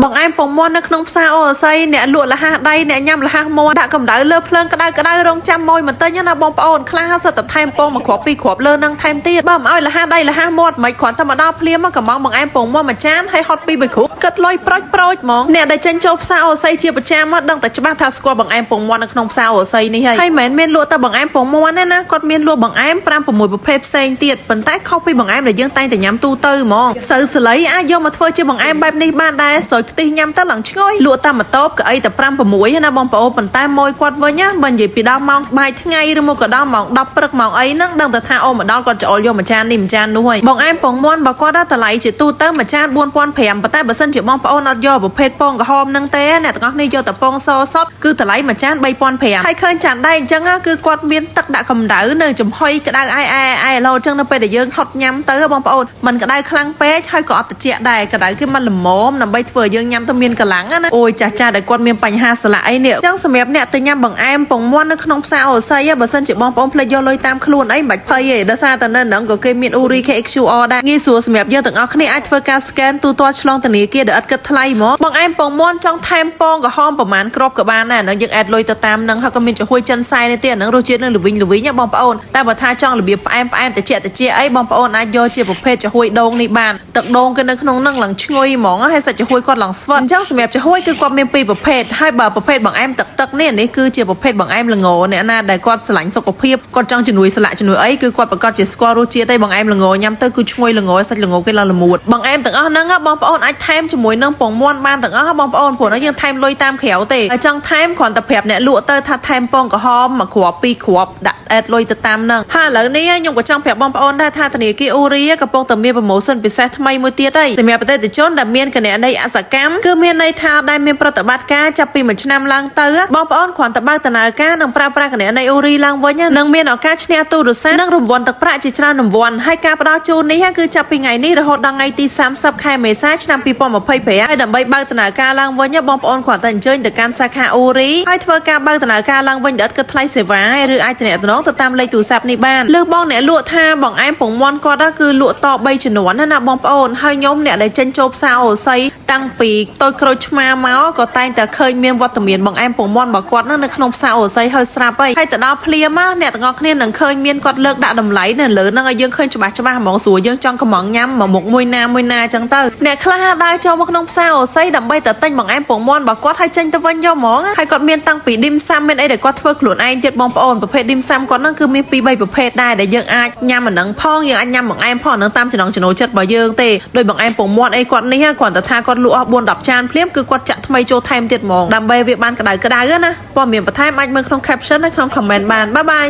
បងឯងពងមន់នៅក្នុងផ្សារអូស័យអ្នកលក់លះដៃអ្នកញ៉ាំលះមន់ដាក់កម្ដៅលើភ្លើងក្តៅរងចាំមួយបន្តិចណាបងប្អូនខ្លះសិតតែថែមពងមកគ្រាប់ពីរគ្រាប់លើនឹងថែមទៀតបើមិនឲ្យលះដៃលះមាត់មិនគ្រាន់តែមកដល់ភ្លាមមកកំងបងឯងពងមន់មួយចានហើយហត់ពីមួយគ្រាប់គិតលុយប្រូចហ្មងអ្នកដែលចេញចូលផ្សារអូស័យជាប្រចាំមកដឹងតែច្បាស់ថាស្គាល់បងឯងពងមន់នៅក្នុងផ្សារអូស័យនេះហើយមិនមែនមានលក់តែបងឯងពងមន់ទេណាគាត់មានលក់បងឯង5 6ប្រភេទផ្សេងទៀតប៉ុន្តែខុសពីបងឯងដែលយើងតែងតែញ៉ាំទូទៅហ្មងសៅសលៃអាចយកមកធ្វើជាបងឯងបែបនេះបានដែរស្រួយខ្ទិះញ៉ាំទៅឡើងឆ្ងល់លក់តាមម៉ូតូក៏អីតែ5 6ណាបងប្អូនប៉ុន្តែមួយគាត់វិញណាបើនិយាយពីដល់ម៉ោងបាយថ្ងៃឬមកក៏ដល់ម៉ោង10ព្រឹកម៉ោងអីហ្នឹងដឹងតែថាអូមកដល់គាត់ច្អល់យកមួយចាននេះមួយចាននោះហើយបងឯងពងមន់បើគាត់ដល់តម្លៃជាទូទៅមួយចាន 4500 ប៉ុន្តែបើសិនជាបងប្អូនអត់យកប្រភេទពងក្រហមហ្នឹងទេអ្នកទាំងអស់គ្នាយកតែពងសសុទ្ធគឺតម្លៃមួយចាន 3500ហើយឃើញចានដែរអញ្ចឹងគឺគាត់មានទឹកដាក់កម្ដៅនៅចំហុយក្ដៅអែឡូអញ្ចឹងនៅពេលដែលយើងហត់ញ៉ាំទៅបងប្អូនมันក្ដៅខ្លាំងពេកហើយក៏អត់ត្រជាក់ដែរក្ដៅគឺมันល្មមដើម្បីធ្វើឲ្យយើងញ៉ាំទៅមានកម្លាំងណាអូយចាស់ដែលគាត់មានបញ្ហាស្លាក់អីនេះអញ្ចឹងសម្រាប់អ្នកទៅញ៉ាំបង្អែមពងមាន់នៅក្នុងផ្សារអូស័យបើសិនជាបងប្អូនភ្លេចយកលុយតាមខ្លួនអីមិនបាច់ភ័យទេដោយសារតែនៅហ្នឹងក៏គេមាន URI KXQR ដែរងាយស្រួលសម្រាប់យើងទាំងអស់គ្នាអាចធ្វើការ scan ទូទាត់ឆ្លងធនាគារដោយឥតគិតថ្លៃហ្មងបងឯងពងមាន់ចង់ថែមពងក្រហមប្រហែលគ្រាប់ក៏បានដែរហ្នឹងយើងអេដលុយទៅតាមហ្នឹងហើយក៏មានចំហុយចិនសែនេះទៀតហ្នឹងរសជាតិនឹងល្វីងណាបងប្អូនតែបើថាចង់របៀបផ្អែមតិចអីបងប្អូនអាចយកជាប្រភេទចំហុយដូងនេះបានទឹកដូងគេនៅក្នុងហ្នឹងឡើងឈ្ងុយហ្មងហើយសាច់ចំហុយគាត់ឡើងស្វិតអញ្ចឹងសម្រាប់ចំហុយគឺគាត់មានពីរប្រភេទហើយបើប្រភេទបង្អែមទឹកនេះគឺជាប្រភេទបង្អែមល្ងអ្នកណាដែលគាត់ស្រឡាញ់សុខភាពគាត់ចង់ជំនួយស្លាក់ជំនួយអីគឺគាត់ប្រកាសជាស្គាល់រសជាតិឯបង្អែមល្ងញ៉ាំទៅគឺឈ្ងុយល្ងសាច់ល្ងគេឡើងល្មួតបង្អែមទាំងអស់ហ្នឹងបងប្អូនអាចថែមជាមួយនឹងពងមាន់បានទាំងអស់បងប្អូនព្រោះយើងថែមលុយតាមក្រៅទេហើយចង់ថែមគ្រាន់តែប្រាប់អ្នកលក់ទៅថាថែមពងក្រហមមួយគ្រាប់ពីរគ្រាប់ដាក់អេដលុយទៅតាមហ្នឹងហើយឥឡូវនេះខ្ញុំក៏ចង់ប្រាប់បងប្អូនដែរថាធនាគារអូរីកំពុងតែមានប្រូម៉ូសិនពិសេសថ្មីមួយទៀតហើយសម្រាប់ប្រតិជនដែលមានគណនីអសកម្មគឺមានន័យថាដែលមានប្រតិបត្តិការចាប់ពី1ឆ្នាំឡើងទៅបងប្អូនគ្រាន់តែបើកដំណើរការនិងប្រើប្រាស់គណនីអូរីឡើងវិញនឹងមានឱកាសឈ្នះទូរស័ព្ទនិងរង្វាន់ទឹកប្រាក់ជាច្រើនរង្វាន់ហើយការផ្ដល់ជូននេះគឺចាប់ពីថ្ងៃនេះរហូតដល់ថ្ងៃទី30ខែមេសាឆ្នាំ2025ហើយដើម្បីបើកដំណើរការឡើងវិញបងប្អូនគ្រាន់តែអញ្ជើញទៅកាន់សាខាអូរីហើយធ្វើការបើកដំណើរការឡើងវិញដោយឥតគិតថ្លៃសេវាឬអាចទំនាក់ទំនងទៅតាមលេខទូរស័ព្ទនេះបានលើបងអ្នកលក់ថាបងឯងពងមាន់គាត់គឺលក់ត3ជំនាន់ណាបងប្អូនហើយខ្ញុំអ្នកដែលចេញចូលផ្សារអូស័យតាំងពីតូចក្រូចឆ្មាមកក៏តែងតែឃើញមានវត្តមានបងឯងពងមាន់របស់គាត់នៅក្នុងផ្សារអូស័យហើយស្រាប់ហើយទៅដល់ភ្លាមអ្នកទាំងអស់គ្នានឹងឃើញមានគាត់លើកដាក់តម្លៃនៅលើហ្នឹងឲ្យយើងឃើញច្បាស់ហ្មងស្រួលយើងចង់កំងញ៉ាំមកមុខមួយណាអញ្ចឹងទៅអ្នកខ្លះដើរចូលមកក្នុងផ្សារអូស័យដើម្បីទៅទិញបងឯងពងមាន់របស់គាត់ហើយចេញទៅវិញយកហ្មងហើយគាត់មានតាំងពីឌីមសាំមានអីដែលគាត់ធ្វើខ្លួនឯងទៀតបងប្អូនប្រភេទឌីមសាំគាត់ហ្នឹងគឺមាន2 3ប្រភេទដែរដែលយើងអាចញ៉ាំអាហ្នឹងផងយើងអាចញ៉ាំបង្អែមផងហ្នឹងតាមចំណង់ចំណូលចិត្តរបស់យើងទេដោយបង្អែមពងមាន់អីគាត់នេះគ្រាន់តែថាគាត់លក់អស់4 10ចានភ្លាមគឺគាត់ចាក់ថ្មីចូលថែមទៀតហ្មងដើម្បីវាបានក្តៅណាព័ត៌មានបន្ថែមអាចមើលក្នុង caption នៅក្នុង comment បានបាយ